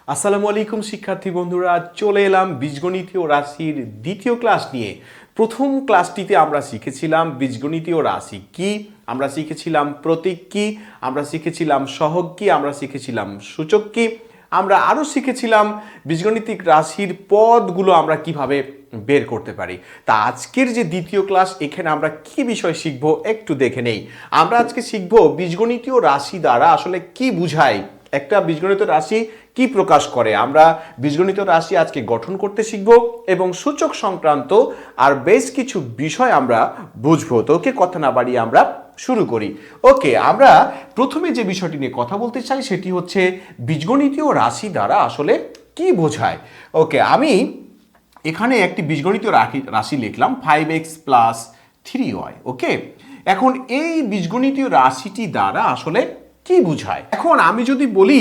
আসসালামু আলাইকুম শিক্ষার্থী বন্ধুরা, চলে এলাম বীজগণিতীয় রাশির দ্বিতীয় ক্লাস নিয়ে। প্রথম ক্লাসটিতে আমরা শিখেছিলাম বীজগণিতীয় রাশি কি, আমরা শিখেছিলাম প্রতীক কি, আমরা শিখেছিলাম সহগ কি, আমরা শিখেছিলাম সূচক কি, আমরা আরও শিখেছিলাম বীজগণিতিক রাশির পদগুলো আমরা কিভাবে বের করতে পারি। তা আজকের যে দ্বিতীয় ক্লাস, এখানে আমরা কি বিষয় শিখব একটু দেখে নেই। আমরা আজকে শিখব বীজগণিতীয় রাশি দ্বারা আসলে কি বুঝায়, একটা বীজগণিত রাশি কি প্রকাশ করে। আমরা বীজগণিত রাশি আজকে গঠন করতে শিখব এবং সূচক সংক্রান্ত আর বেশ কিছু বিষয় আমরা বুঝবো। তো ওকে, কথা না বাড়িয়ে আমরা শুরু করি। ওকে, আমরা প্রথমে যে বিষয়টি নিয়ে কথা বলতে চাই সেটি হচ্ছে বীজগণিতীয় রাশি দ্বারা আসলে কি বোঝায়। ওকে, আমি এখানে একটি বীজগণিতীয় রাশি লিখলাম 5x প্লাস 3y। ওকে, এখন এই বীজগণিতীয় রাশিটি দ্বারা আসলে কি বোঝায়। এখন আমি যদি বলি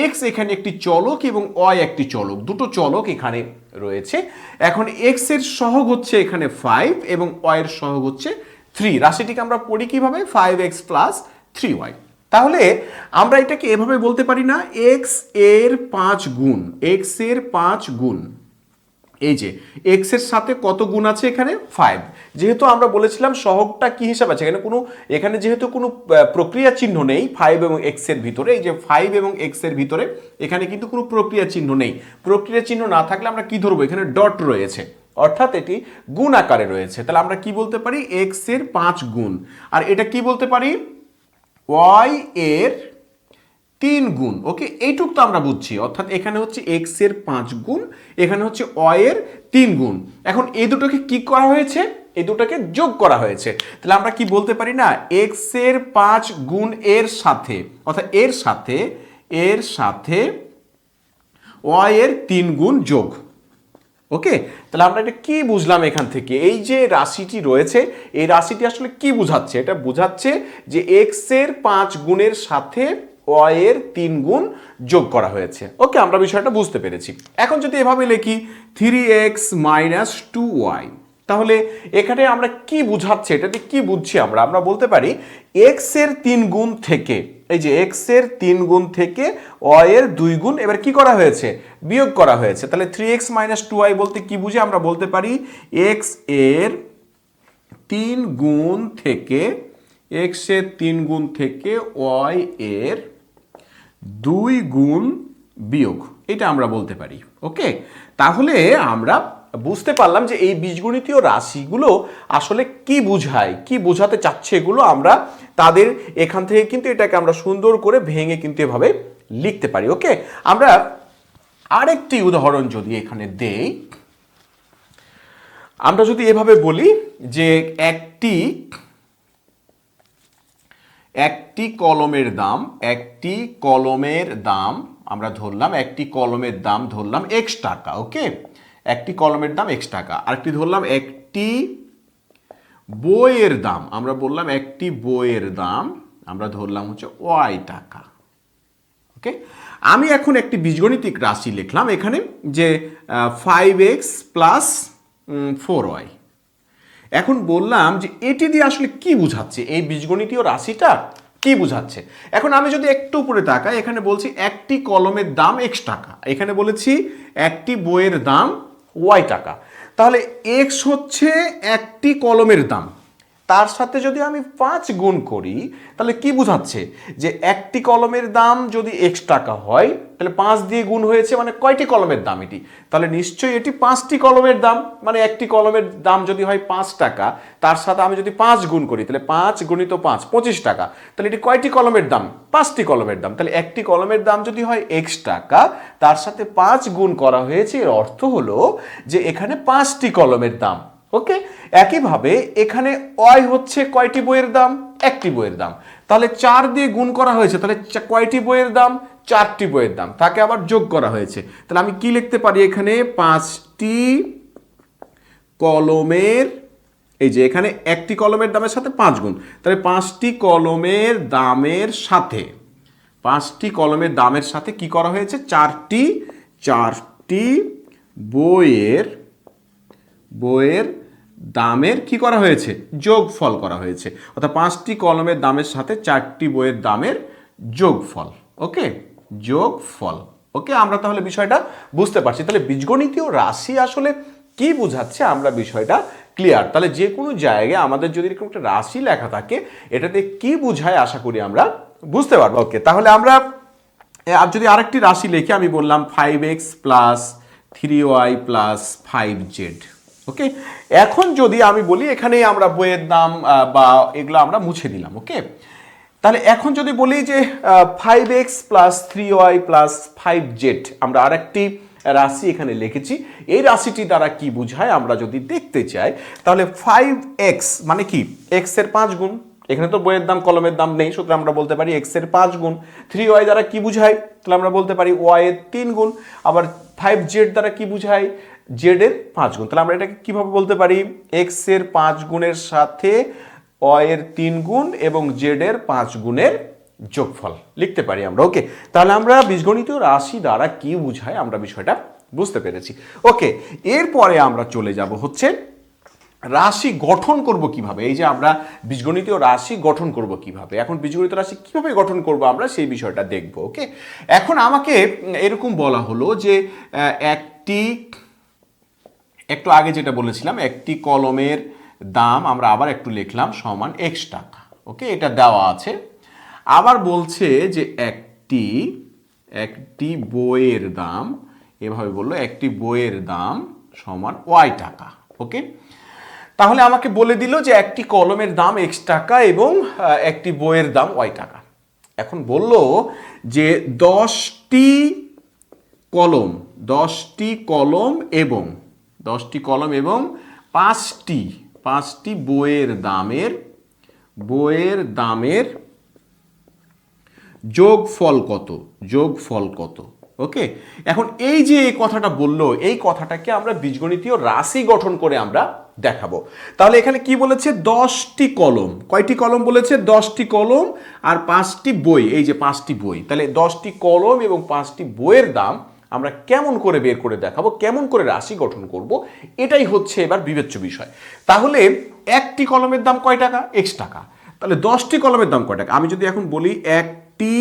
x এখানে একটি চলক এবং y একটি চলক, দুটো চলক এখানে রয়েছে। এখন x এর সহগ হচ্ছে এখানে 5 এবং y এর সহগ হচ্ছে 3। রাশিটিকে আমরা পড়ি কিভাবে, 5x প্লাস 3y। তাহলে আমরা এটাকে এভাবে বলতে পারি না, x এর 5 গুণ, x এর 5 গুণ, এই যে x এর সাথে কত গুণ আছে এখানে 5। যেহেতু আমরা বলেছিলাম সহগটা কি হিসাবে আছে, এখানে যেহেতু কোনো প্রক্রিয়া চিহ্ন নেই 5 এবং x এর ভিতরে, এই যে 5 এবং x এর ভিতরে এখানে কিন্তু কোনো প্রক্রিয়া চিহ্ন নেই। প্রক্রিয়া চিহ্ন না থাকলে আমরা কি ধরবো, এখানে ডট রয়েছে, অর্থাৎ এটি গুণ আকারে রয়েছে। তাহলে আমরা কি বলতে পারি, x এর 5 গুণ। আর এটা কি বলতে পারি, y এর 3 গুণ। ওকে, এইটুক তো আমরা বুঝছি, অর্থাৎ এখানে হচ্ছে x এর 5 গুণ, এখানে হচ্ছে y এর 3 গুণ। এখন এই দুটোকে কি করা হয়েছে, এই দুটোকে যোগ করা হয়েছে। তাহলে আমরা কি বলতে পারি না, x এর 5 গুণ এর সাথে, অর্থাৎ এর সাথে y এর 3 গুণ যোগ। ওকে, তাহলে আমরা এটা কি বুঝলাম এখান থেকে, এই যে রাশিটি রয়েছে এই রাশিটি আসলে কি বোঝাচ্ছে, এটা বোঝাচ্ছে যে x এর 5 গুণের সাথে y এর 3 গুণ যোগ করা হয়েছে। ওকে, আমরা বিষয়টা বুঝতে পেরেছি। এখন যদি এভাবে লিখি 3x মাইনাস 2y, তাহলে এখানে আমরা কি বুঝাচ্ছে, এটাতে কি বুঝছি আমরা বলতে পারি x এর 3 গুণ থেকে, এই যে x এর 3 গুণ থেকে y এর 2 গুণ এবার কি করা হয়েছে, বিয়োগ করা হয়েছে। তাহলে 3x মাইনাস 2y বলতে কি বুঝি, আমরা বলতে পারি x এর 3 গুণ থেকে, x এর 3 গুণ থেকে y এর 2 গুণ বিয়োগ, এটা আমরা বলতে পারি। ওকে, তাহলে আমরা বুঝতে পারলাম যে এই বীজগণিতীয় রাশিগুলো আসলে কি বোঝায়, কি বোঝাতে চাচ্ছে এগুলো আমরা তাদের এখান থেকে কিন্তু এটাকে আমরা সুন্দর করে ভেঙে কিন্তু এভাবে লিখতে পারি। ওকে, আমরা আরেকটি উদাহরণ যদি এখানে দেই, আমরা যদি এভাবে বলি যে একটি কলমের দাম আমরা ধরলাম, একটি কলমের দাম ধরলাম x টাকা। ওকে, একটি কলমের দাম x টাকা। আরেকটি ধরলাম একটি বইয়ের দাম, আমরা বললাম একটি বইয়ের দাম আমরা ধরলাম হচ্ছে y টাকা। ওকে, আমি এখন একটি বীজগণিতিক রাশি লিখলাম এখানে যে 5x প্লাস 4y। এখন বললাম যে এটি দিয়ে আসলে কি বোঝাচ্ছে, এই বীজগণিতীয় রাশিটা কি বোঝাচ্ছে। এখন আমি যদি একটু উপরে তাকাই, এখানে বলছি একটি কলমের দাম x টাকা, এখানে বলেছি একটি বইয়ের দাম y টাকা। তাহলে x হচ্ছে একটি কলমের দাম, তার সাথে যদি আমি 5 গুণ করি তাহলে কি বোঝাচ্ছে যে একটি কলমের দাম যদি x টাকা হয় তাহলে 5 দিয়ে গুণ হয়েছে, মানে কয়টি কলমের দাম এটি, তাহলে নিশ্চয়ই এটি 5টি কলমের দাম। মানে একটি কলমের দাম যদি হয় 5 টাকা, তার সাথে আমি যদি 5 গুণ করি তাহলে 5 গুণিত 5 25 টাকা, তাহলে এটি কয়টি কলমের দাম, 5টি কলমের দাম। তাহলে একটি কলমের দাম যদি হয় x টাকা, তার সাথে 5 গুণ করা হয়েছে, এর অর্থ হলো যে এখানে 5টি কলমের দাম। ওকে, একইভাবে এখানে y হচ্ছে কয়টি বইয়ের দাম, একটি বইয়ের দাম। তাহলে 4 দিয়ে গুণ করা হয়েছে, তাহলে কয়টি বইয়ের দাম, 4টি বইয়ের দাম, তাকে আবার যোগ করা হয়েছে। তাহলে আমি কি লিখতে পারি এখানে, 5টি কলমের, এই যে এখানে একটি কলমের দামের সাথে 5 গুণ, তাহলে 5টি কলমের দামের সাথে, 5টি কলমের দামের সাথে কি করা হয়েছে, 4টি বইয়ের দামের কি করা হয়েছে, যোগফল করা হয়েছে। অর্থাৎ 5টি কলমের দামের সাথে 4টি বইয়ের দামের যোগফল। ওকে, যোগফল। ওকে, আমরা তাহলে বিষয়টা বুঝতে পারছি। তাহলে বীজগণিতীয় রাশি আসলে কি বোঝাচ্ছে আমরা বিষয়টা ক্লিয়ার। তাহলে যে কোনো জায়গায় আমাদের যদি এরকম একটা রাশি লেখা থাকে এটাতে কি বোঝায় আশা করি আমরা বুঝতে পারবো। ওকে, তাহলে আমরা আর যদি আরেকটি রাশি লিখি, আমি বললাম 5x plus 3y plus 5z। ওকে, এখন যদি আমি বলি এখানে আমরা বইয়ের দাম বা এগুলো আমরা মুছে দিলাম। ওকে, তাহলে এখন যদি বলি যে 5x plus 3y plus 5z, আমরা আরেকটি রাশি এখানে লিখেছি, এই রাশিটি দ্বারা কি বোঝায় আমরা যদি দেখতে চাই তাহলে 5x মানে কি x এর 5 গুণ, এখানে তো বইয়ের দাম কলমের দাম নেই, সুতরাং আমরা বলতে পারি x এর 5 গুণ। 3y দ্বারা কি বুঝায়, তাহলে আমরা বলতে পারি y এর 3 গুণ। আবার 5z দ্বারা কি বুঝায়, z এর 5 গুণ। তাহলে আমরা এটাকে কিভাবে বলতে পারি, x এর 5 গুণের সাথে y এর 3 গুণ এবং z এর 5 গুণের যোগফল লিখতে পারি আমরা। ওকে, তাহলে আমরা বীজগণিতীয় রাশি দ্বারা কি বুঝায় আমরা বিষয়টা বুঝতে পেরেছি। ওকে, এরপরে আমরা চলে যাব হচ্ছে রাশি গঠন করব কিভাবে। এই যে আমরা বীজগণিতীয় রাশি গঠন করব কিভাবে, এখন বীজগণিতীয় রাশি কিভাবে গঠন করব আমরা সেই বিষয়টা দেখব। ওকে, এখন আমাকে এরকম বলা হলো যে একটু আগে যেটা বলেছিলাম, একটি কলমের দাম আমরা আবার একটু লিখলাম সমান x টাকা। ওকে, এটা দেওয়া আছে। আবার বলছে যে একটি বইয়ের দাম, এভাবে বললো, একটি বইয়ের দাম সমান y টাকা। ওকে, তাহলে আমাকে বলে দিল যে একটি কলমের দাম x টাকা এবং একটি বইয়ের দাম y টাকা। এখন বলল যে 10টি কলম এবং 5টি বইয়ের দামের যোগফল কত। ওকে, এখন এই যে এই কথাটা বললো, এই কথাটাকে আমরা বীজগণিতীয় রাশি গঠন করে আমরা দেখাবো। তাহলে এখানে কি বলেছে, 10টি কলম, কয়টি কলম বলেছে, 10টি কলম আর 5টি বই, এই যে 5টি বই। তাহলে 10টি কলম এবং 5টি বইয়ের দাম আমরা কেমন করে বের করে দেখাবো, কেমন করে রাশি গঠন করব, এটাই হচ্ছে এবার বিবেচ্য বিষয়। তাহলে একটি কলমের দাম কয় টাকা, x টাকা। তাহলে 10টি কলমের দাম কয় টাকা, আমি যদি এখন বলি একটি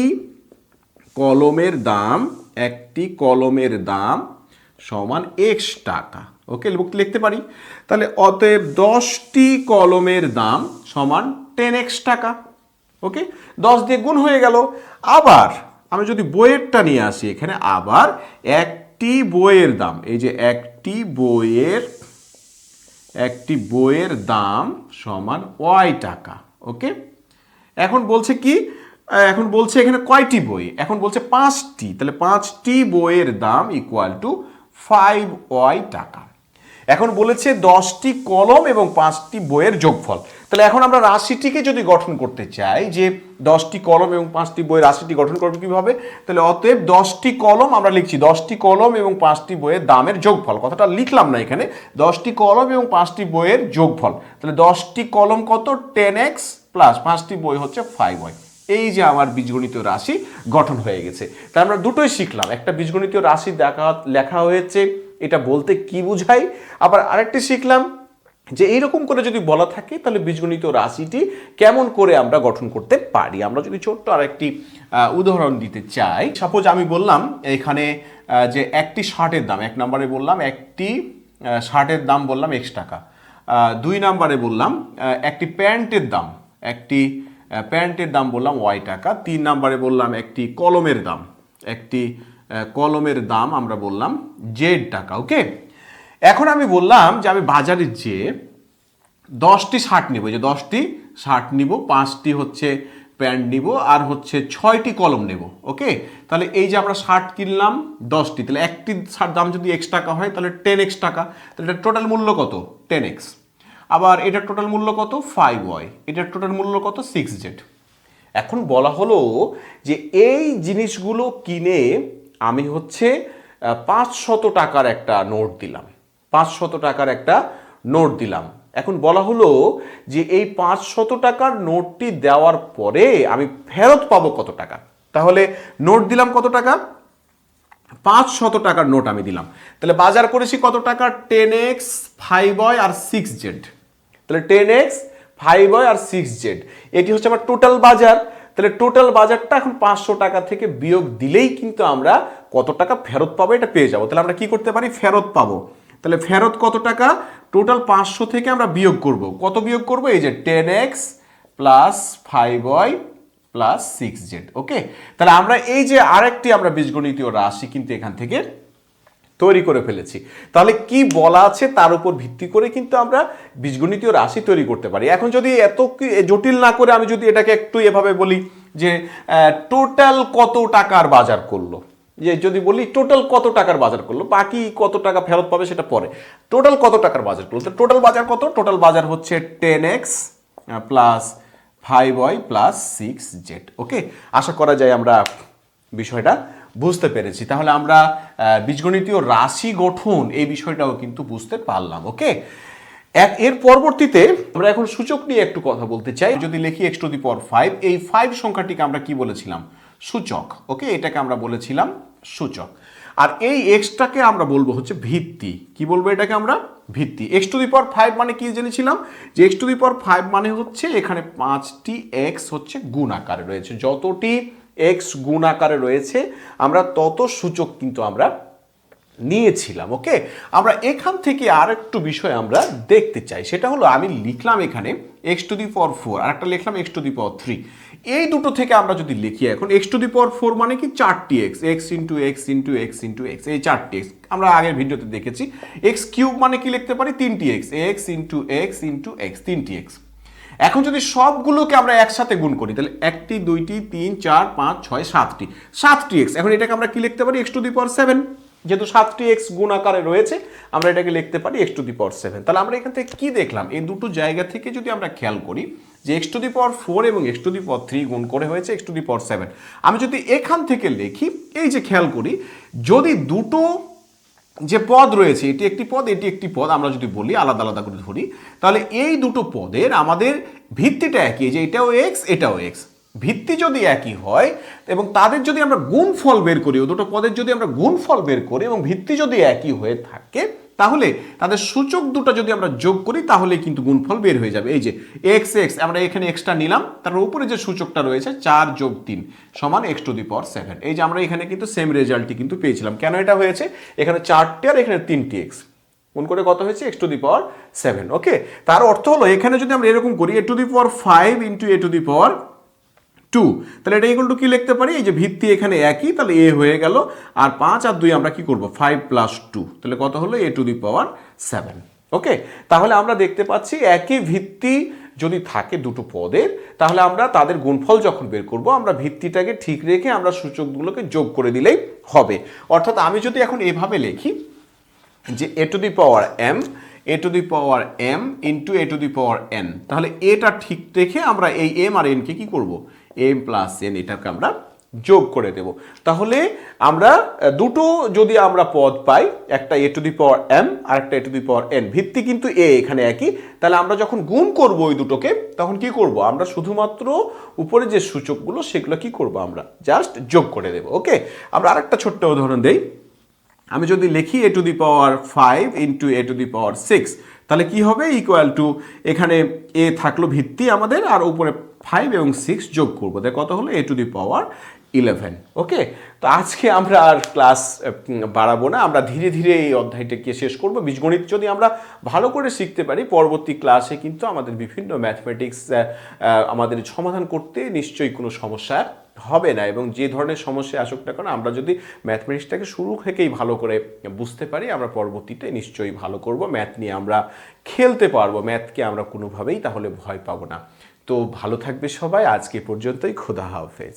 কলমের দাম সমান x টাকা। ওকে, লিখতে পারি। তাহলে অতএব 10টি কলমের দাম সমান 10x টাকা। ওকে, 10 দিয়ে গুণ হয়ে গেল। আবার আমি যদি বইয়েরটা নিয়ে আসি এখানে, আবার একটি বইয়ের দাম, এই যে একটি বইয়ের দাম সমান y টাকা। ওকে, এখন বলছে কি, এখন বলছে এখানে কয়টি বই, এখন বলছে 5টি, তাহলে 5টি বইয়ের দাম ইকুয়াল টু 5y টাকা। এখন বলেছে 10টি কলম এবং 5টি বইয়ের যোগফল। তাহলে এখন আমরা রাশিটিকে যদি গঠন করতে চাই যে 10টি কলম এবং 5টি বইয়ের রাশিটি গঠন করবো কিভাবে, তাহলে অতএব 10টি কলম আমরা লিখছি, 10টি কলম এবং 5টি বইয়ের দামের যোগফল, কথাটা লিখলাম না এখানে, 10টি কলম এবং 5টি বইয়ের যোগফল। তাহলে 10টি কলম কত, 10x প্লাস 5টি বই হচ্ছে 5y। এই যে আমার বীজগণিতীয় রাশি গঠন হয়ে গেছে। তাই আমরা দুটোই শিখলাম, একটা বীজগণিতীয় রাশি লেখা হয়েছে এটা বলতে কি বোঝায়, আবার আরেকটি শিখলাম যে এইরকম করে যদি বলা থাকে তাহলে বীজগণিতীয় রাশিটি কেমন করে আমরা গঠন করতে পারি। আমরা যদি ছোট্ট আরেকটি উদাহরণ দিতে চাই, সাপোজ আমি বললাম এখানে যে একটি শার্টের দাম, 1 নম্বরে বললাম একটি শার্টের দাম বললাম x টাকা, 2 নম্বরে বললাম একটি প্যান্টের দাম বললাম y টাকা, 3 নম্বরে বললাম একটি কলমের দাম আমরা বললাম z টাকা। ওকে, এখন আমি বললাম যে আমি বাজারে যে 10টি শার্ট নিব, যে 10টি শার্ট নিব, 5টি হচ্ছে প্যান্ট নিব আর হচ্ছে 6টি কলম নেব। ওকে, তাহলে এই যে আমরা শার্ট কিনলাম 10টি, তাহলে একটি শার্ট দাম যদি x টাকা হয় তাহলে 10x টাকা, তাহলে এটার টোটাল মূল্য কত, 10x। আবার এটার টোটাল মূল্য কত, 5y, এটার টোটাল মূল্য কত, 6z। এখন বলা হলো যে এই জিনিসগুলো কিনে আমি হচ্ছে 500 টাকার একটা নোট দিলাম, 500 টাকার একটা নোট দিলাম। এখন বলা হলো যে এই 500 টাকার নোটটি দেওয়ার পরে আমি ফেরত পাবো কত টাকা। তাহলে নোট দিলাম কত টাকা, 500 টাকার নোট আমি দিলাম, তাহলে বাজার করেছি কত টাকা, 10x 5y আর 6z। তাহলে 10x 5y আর 6z এটি হচ্ছে আমার টোটাল বাজার। তাহলে টোটাল বাজারটা এখন 500 টাকা থেকে বিয়োগ দিলেই কিন্তু আমরা কত টাকা ফেরত পাবো এটা পেয়ে যাবো। তাহলে আমরা কি করতে পারি, ফেরত পাবো। তাহলে ফেরত কত টাকা, টোটাল 500 থেকে আমরা বিয়োগ করব, কত বিয়োগ করব, এই যে 10x plus 5y plus 6z। ওকে, তাহলে আমরা এই যে আরেকটি আমরা বীজগণিতীয় রাশি কিন্তু এখান থেকে তৈরি করে ফেলেছি। তাহলে কি বলা আছে তার উপর ভিত্তি করে কিন্তু আমরা বীজগণিতীয় রাশি তৈরি করতে পারি। এখন যদি এত জটিল না করে আমি যদি এটাকে একটু এভাবে বলি যে টোটাল কত টাকার বাজার করলো, যে যদি বলি টোটাল কত টাকার বাজার করলো, বাকি কত টাকা ফেরত পাবে সেটা পরে, টোটাল কত টাকার বাজার করলো, তো টোটাল বাজার কত, টোটাল বাজার হচ্ছে 10x plus 5y plus 6z। ওকে, আশা করা যায় আমরা বিষয়টা বুঝতে পেরেছি। তাহলে আমরা বীজগণিতীয় রাশি গঠন এই বিষয়টাও কিন্তু বুঝতে পারলাম। ওকে, এর পরবর্তীতে আমরা এখন সূচক নিয়ে একটু কথা বলতে চাই। যদি লিখি x টু দি পাওয়ার 5, এই 5 সংখ্যাটিকে আমরা কি বলেছিলাম, সূচক। ওকে, এটাকে আমরা বলেছিলাম সূচক। আর এই এক্সটাকে আমরা বলবো হচ্ছে ভিত্তি। কি বলবো এটাকে আমরা, ভিত্তি। x টু দি পাওয়ার 5 মানে কি জেনেছিলাম, যে x টু দি পাওয়ার 5 মানে হচ্ছে এখানে 5টি x হচ্ছে গুণ আকারে রয়েছে, যতটি x গুণ আকারে রয়েছে আমরা তত সূচক কিন্তু আমরা নিয়েছিলাম। ওকে, আমরা এখান থেকে আর একটু বিষয় আমরা দেখতে চাই, সেটা হলো আমি লিখলাম এখানে x টু দি পাওয়ার 4 আর একটা লিখলাম x টু দি পাওয়ার 3। এই দুটো থেকে আমরা যদি লিখি এখন x টু দি পাওয়ার 4 মানে কি 4টি x, x into x into x into x, এই 4টি x আমরা আগের ভিডিওতে দেখেছি। x কিউব মানে কি লিখতে পারি, 3টি x, x into x into x, 3টি x। এখন যদি সবগুলোকে আমরা একসাথে গুণ করি তাহলে 1টি 2টি 3 4 5 6 7টি x। এখন এটাকে আমরা কি লিখতে পারি, x টু দি পাওয়ার 7, যেহেতু 7টি x গুণ আকারে রয়েছে আমরা এটাকে লিখতে পারি x টু দি পাওয়ার 7। তাহলে আমরা এখান থেকে কি দেখলাম, এই দুটো জায়গা থেকে যদি আমরা খেয়াল করি যে x টু দি পাওয়ার 4 এবং x টু দি পাওয়ার 3 গুণ করে হয়েছে x টু দি পাওয়ার 7। আমি যদি এখান থেকে লিখি, এই যে খেয়াল করি, যদি দুটো যে পদ রয়েছে, এটি একটি পদ এটি একটি পদ, আমরা যদি বলি আলাদা আলাদা করে ধরি, তাহলে এই দুটো পদের আমাদের ভিত্তিটা একই, যে এটাও x এটাও x, ভিত্তি যদি একই হয় এবং তাদের যদি আমরা গুণফল বের করি, ও দুটো পদের যদি আমরা গুণফল বের করি এবং ভিত্তি যদি একই হয়ে থাকে, তাহলে তাদের সূচক দুটো যদি আমরা যোগ করি তাহলে কিন্তু গুণফল বের হয়ে যাবে। এই যে x x, আমরা এখানে xটা নিলাম, তার উপরে যে সূচকটা রয়েছে 4 যোগ 3 সমান x টু দি পাওয়ার 7। এই যে আমরা এখানে কিন্তু সেম রেজাল্টই কিন্তু পেয়েছিলাম। কেন এটা হয়েছে, এখানে 4টি আর এখানে 3টি x গুণ করে কত হয়েছে, x টু দি পাওয়ার 7। ওকে, তার অর্থ হলো এখানে যদি আমরা এরকম করি a to the power 5 into a to the power 2, তাহলে এটা ইকুয়াল টু কি লিখতে পারি, এই যে ভিত্তি এখানে একই, তাহলে a হয়ে গেল, আর 5 আর 2 আমরা কি করব, 5 প্লাস 2, তাহলে কত হলো a টু দি পাওয়ার 7। ওকে, তাহলে আমরা দেখতে পাচ্ছি একই ভিত্তি যদি থাকে দুটো পদের, তাহলে আমরা তাদের গুণফল যখন বের করব আমরা ভিত্তিটাকে ঠিক রেখে আমরা সূচকগুলোকে যোগ করে দিলেই হবে। অর্থাৎ আমি যদি এখন এভাবে লিখি যে a to the power m, a to the power m into a to the power n, তাহলে এটা ঠিক রেখে আমরা এই m আর n কে কি করব, m প্লাস n, এটাকে আমরা যোগ করে দেব। তাহলে আমরা দুটো যদি আমরা পদ পাই, একটা a to the power m আর একটা a to the power n, ভিত্তি কিন্তু a এখানে একই, তাহলে আমরা যখন গুণ করব ওই দুটোকে তখন কি করব, আমরা শুধুমাত্র উপরে যে সূচকগুলো সেগুলো কি করব, আমরা জাস্ট যোগ করে দেব। ওকে, আমরা আরেকটা ছোট্ট উদাহরণ দেই। আমি যদি লিখি a to the power 5 into a to the power 6, তাহলে কি হবে, ইকুয়াল টু এখানে a থাকলো ভিত্তি আমাদের, আর উপরে 5 এবং 6 যোগ করবো, তাই কত হলো a টু দি পাওয়ার 11। ওকে, তো আজকে আমরা আর ক্লাস বাড়াবো না, আমরা ধীরে ধীরে এই অধ্যায়টাকে শেষ করব। বীজগণিত যদি আমরা ভালো করে শিখতে পারি, পরবর্তী ক্লাসে কিন্তু আমাদের বিভিন্ন ম্যাথমেটিক্স আমাদের সমাধান করতে নিশ্চয়ই কোনো সমস্যা হবে না, এবং যে ধরনের সমস্যা আসুক না কেন আমরা যদি ম্যাথমেটিক্সটাকে শুরু থেকেই ভালো করে বুঝতে পারি, আমরা পরবর্তীতে নিশ্চয়ই ভালো করব, ম্যাথ নিয়ে আমরা খেলতে পারবো, ম্যাথকে আমরা কোনোভাবেই তাহলে ভয় পাবো না। তো ভালো থাকবে সবাই, আজকে পর্যন্তই, খোদা হাফেজ।